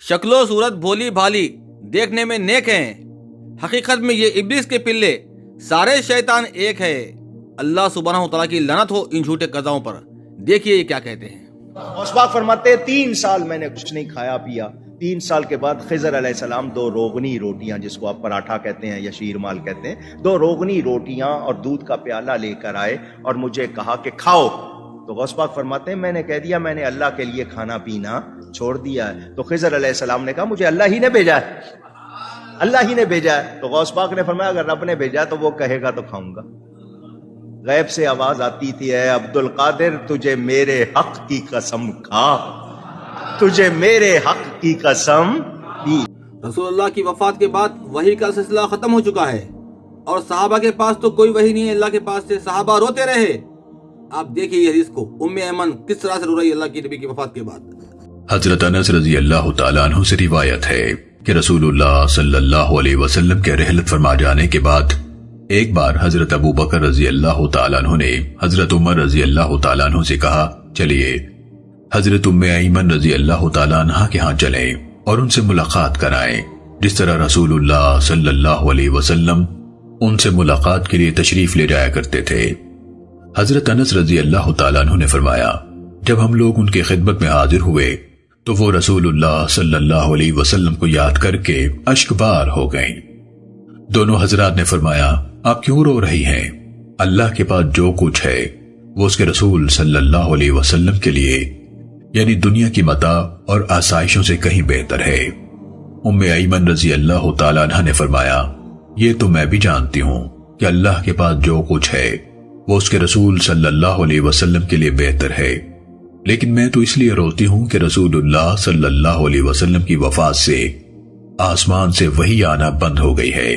शक्ल व सूरत भोली भाली, देखने में नेक हैं, हकीकत में ये इब्लिस के पिल्ले, सारे शैतान एक है। अल्लाह सुब्हानहू तआला की लानत हो इन झूठे कज़ाओं पर। देखिए ये क्या कहते हैं। गौसपाक फरमाते हैं 3 साल मैंने कुछ नहीं खाया पिया। 3 साल के बाद खिज़र अलैहिस्सलाम 2 रोगनी रोटियां, जिसको आप पराठा कहते हैं या शीर माल कहते हैं, 2 रोगनी रोटियां और दूध का प्याला लेकर आए और मुझे कहा कि खाओ। तो गौसपाक फरमाते हैं मैंने कह दिया मैंने अल्लाह के लिए खाना पीना छोड़ दिया है। तो खिज़र अलैहिस्सलाम ने कहा मुझे अल्लाह ही ने भेजा है, अल्लाह ही ने भेजा है। तो गौसपाक ने फरमाया अगर रब ने भेजा तो वो कहेगा तो खाऊंगा। गैब से आवाज आती थी, है अब्दुल कादिर तुझे मेरे हक की कसम खा, तुझे मेरे हक की कसम दी। रसूलुल्लाह की वफात के बाद वही का सिलसिला खत्म हो चुका है और सहाबा के पास तो कोई वही नहीं है, अल्लाह के पास से सहाबा रोते रहे। आप देखिए ये हदीस को, उम्मे ऐमन किस तरह से रो रही है अल्लाह की नबी की वफात के बाद। हजरत अनस रजी अल्लाह तआला अन्हु से रिवायत है कि रसूलुल्लाह सल्लल्लाहु अलैहि वसल्लम के रहलत फरमा जाने के बाद एक बार हजरत अबू बकर रजी अल्लाह तआला अन्हु ने हजरत उमर रजी अल्लाह तआला अन्हु से कहा चलिए हजरत उम्मे ऐमन रजी अल्लाह तआला अन्हा के यहाँ चलें और उनसे मुलाकात कराएं, जिस तरह रसूलुल्लाह सल्लल्लाहु अलैहि वसल्लम उनसे मुलाकात के लिए तशरीफ ले जाया करते थे। हजरत अनस रजी अल्लाह तआला अन्हु ने फरमाया जब हम लोग उनकी खिदमत में हाजिर हुए तो वो रसूलुल्लाह सल्लल्लाहु अलैहि वसल्लम को याद करके अश्कबार हो गईं। दोनों हजरात ने फरमाया आप क्यों रो रही हैं? अल्लाह के पास जो कुछ है वो उसके रसूल सल्लल्लाहु अलैहि वसल्लम के लिए यानी दुनिया की मता और आसाइशों से कहीं बेहतर है। उम्मे ऐमन रजी अल्लाह तआला अन्हा ने फरमाया ये तो मैं भी जानती हूँ कि अल्लाह के पास जो कुछ है वो उसके रसूल सल्लल्लाहु अलैहि वसल्लम के लिए बेहतर है, लेकिन मैं तो इसलिए रोती हूँ कि रसूलुल्लाह सल्लल्लाहु अलैहि वसल्लम की वफात से आसमान से वही आना बंद हो गई है।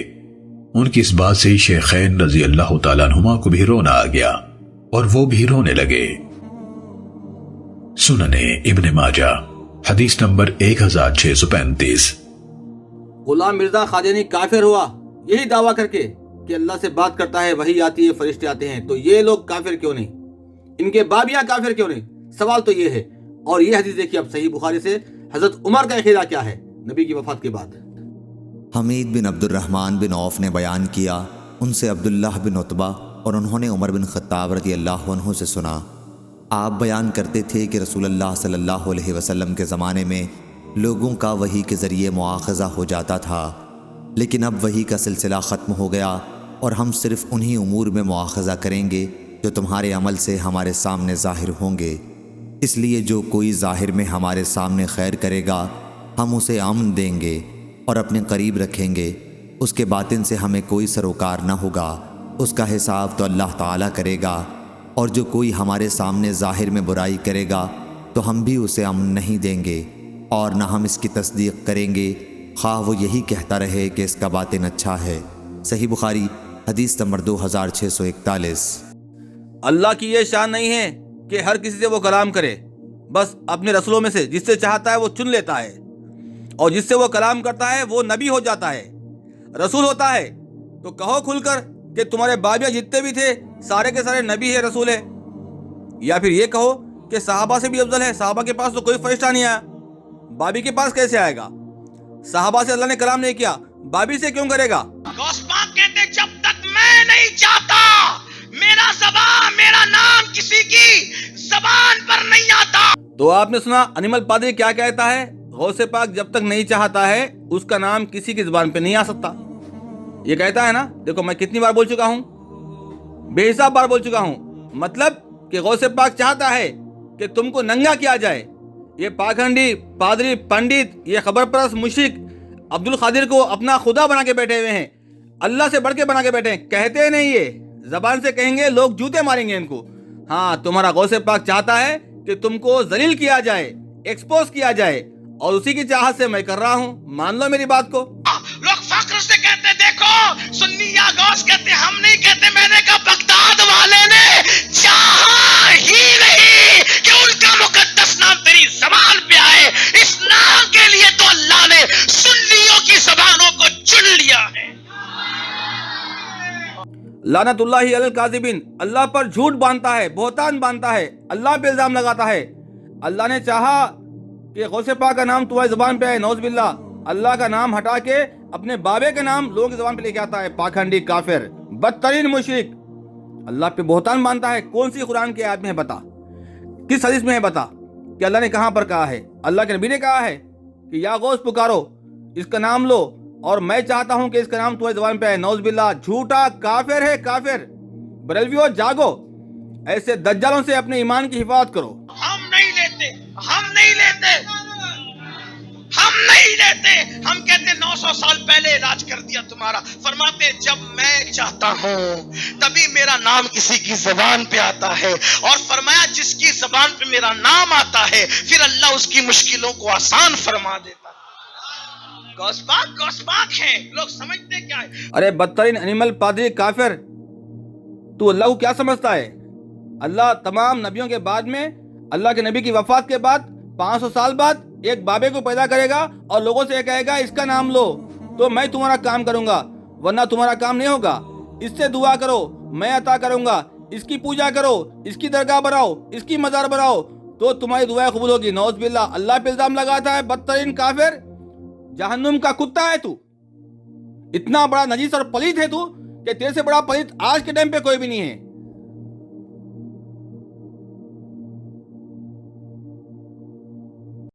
उनकी इस बात से शेखैन रजी अल्लाह तआला अन्हुमा को भी रोना आ गया और वो भी रोने लगे। सुनने इब्ने माजा हदीस नंबर 1635। गुलाम मिर्जा कादियानी काफिर हुआ यही दावा करके कि अल्लाह से बात करता है, वही आती है, फरिश्ते आते हैं, तो ये लोग काफिर क्यों नहीं? इनके बाबियां काफिर क्यों नहीं? सवाल तो ये है। और ये हदीस देखिए अब सही बुखारी से हजरत उमर का अकीदा क्या है नबी की वफात के बाद। हमीद बिन अब्दुर्रहमान बिन औफ ने बयान किया, उनसे अब्दुल्लाह बिन उतबा और उन्होंने उमर बिन खत्ताब रज़ी अल्लाह अन्हु से सुना। आप बयान करते थे कि रसूलुल्लाह सल्लल्लाहु अलैहि वसल्लम के ज़माने में लोगों का वही के ज़रिए मुआख़ज़ा हो जाता था, लेकिन अब वही का सिलसिला ख़त्म हो गया और हम सिर्फ़ उन्हीं उमूर में मुआख़ज़ा करेंगे जो तुम्हारे अमल से हमारे सामने ज़ाहिर होंगे। इसलिए जो कोई ज़ाहिर में हमारे सामने खैर करेगा हम उसे अमन देंगे और अपने करीब रखेंगे, उसके बातिन से हमें कोई सरोकार न होगा, उसका हिसाब तो अल्लाह ताला करेगा। और जो कोई हमारे सामने ज़ाहिर में बुराई करेगा तो हम भी उसे अमन नहीं देंगे और न हम इसकी तस्दीक करेंगे, ख़्वाह वो यही कहता रहे कि इसका बातिन अच्छा है। सही बुखारी हदीस नंबर 2641। अल्लाह की ये शान नहीं है कि हर किसी से वो कलाम करे, बस अपने रसूलों में से जिससे चाहता है वो चुन लेता है और जिससे वो कलाम करता है वो नबी हो जाता है, रसूल होता है। तो कहो खुलकर कि तुम्हारे बाबियां जितने भी थे सारे के सारे नबी है, रसूल है। या फिर ये कहो कि सहाबा से भी अफजल है, सहाबा के पास तो कोई फरिश्ता नहीं आया, बाबी के पास कैसे आएगा? सहाबा से अल्लाह ने कलाम नहीं किया, बाबी से क्यों करेगा? गौसपाक कहते जब तक मैं नहीं चाहता मेरा ज़बान मेरा नाम किसी की ज़बान पर नहीं आता। तो आपने सुना अनिमल पादरी क्या कहता है, गौसे पाक जब तक नहीं चाहता है उसका नाम किसी की जुबान पे नहीं आ सकता। ये कहता है ना, देखो मैं कितनी बार बोल चुका हूँ, बेहिसाब बार बोल चुका हूँ। मतलब कि गौसे पाक चाहता है कि तुमको नंगा किया जाए। ये पाखंडी पादरी पंडित ये खबर परस्त मुशरिक अब्दुल कादिर को अपना खुदा बना के बैठे हुए हैं, अल्लाह से बढ़ के बना के बैठे हैं। कहते नहीं, ये जबान से कहेंगे लोग जूते मारेंगे इनको। हाँ, तुम्हारा गौसे पाक चाहता है कि तुमको जलील किया जाए, एक्सपोज किया जाए, और उसी की चाहत से मैं कर रहा हूँ। मान लो मेरी बात को। लोग फख्र से कहते देखो सुन्नी या गौस कहते, हम नहीं कहते। मैंने कहा बगदाद वाले ने चाहा ही नहीं कि उनका मुकद्दस नाम तेरी ज़बान पे आए। इस नाम के लिए तो अल्लाह ने सुन्नियों की ज़बानों को चुन लिया है। लानतुल्लाहि अलल काज़िबिन, अल्लाह पर झूठ बांधता है, बहतान बांधता है, अल्लाह पे इल्जाम लगाता है। अल्लाह ने चाहा کہ غوث پاک کا نام تمہاری زبان پہ ہے، نعوذ باللہ، اللہ کا نام ہٹا کے اپنے بابے کا نام لوگوں کی زبان پہ لے کے آتا ہے، پاکھنڈی کافر، بدترین مشرک، اللہ پہ بہتان مانتا ہے۔ کون سی قرآن کی آیت میں ہے بتا، کس حدیث میں ہے بتا کہ اللہ نے کہاں پر کہا ہے؟ اللہ کے نبی نے کہا ہے کہ یا غوث پکارو، اس کا نام لو، اور میں چاہتا ہوں کہ اس کا نام تمہاری زبان پہ ہے، نعوذ باللہ، جھوٹا کافر ہے، کافر۔ بریلویو جاگو، ایسے دجالوں سے اپنے ایمان کی حفاظت کرو۔ ہم نہیں لیتے، ہم نہیں لیتے، ہم نہیں لیتے، ہم کہتے 900 سال پہلے علاج کر دیا تمہارا۔ فرماتے جب میں چاہتا ہوں تبھی میرا نام کسی کی زبان پہ آتا ہے، اور فرمایا جس کی زبان پہ میرا نام آتا ہے پھر اللہ اس کی مشکلوں کو آسان فرما دیتا ہے۔ غوث پاک ہے، لوگ سمجھتے کیا ہے؟ ارے بدترین انیمل پادری کافر، تو اللہ کو کیا سمجھتا ہے؟ اللہ تمام نبیوں کے بعد میں، اللہ کے نبی کی وفات کے بعد 500 سال بعد ایک بابے کو پیدا کرے گا اور لوگوں سے یہ کہے گا اس کا نام لو تو میں تمہارا کام کروں گا، ورنہ تمہارا کام نہیں ہوگا۔ اس سے دعا کرو، میں عطا کروں گا، اس کی پوجا کرو، اس کی درگاہ بناؤ، اس کی مزار بناؤ تو تمہاری دعائیں قبول ہوگی۔ نعوذ باللہ، اللہ پہ الزام لگاتا ہے، بدترین کافر، جہنم کا کتا ہے تو، اتنا بڑا نجیس اور پلیت ہے تو کہ تیرے سے بڑا پلیت آج کے ٹائم پہ کوئی بھی نہیں ہے۔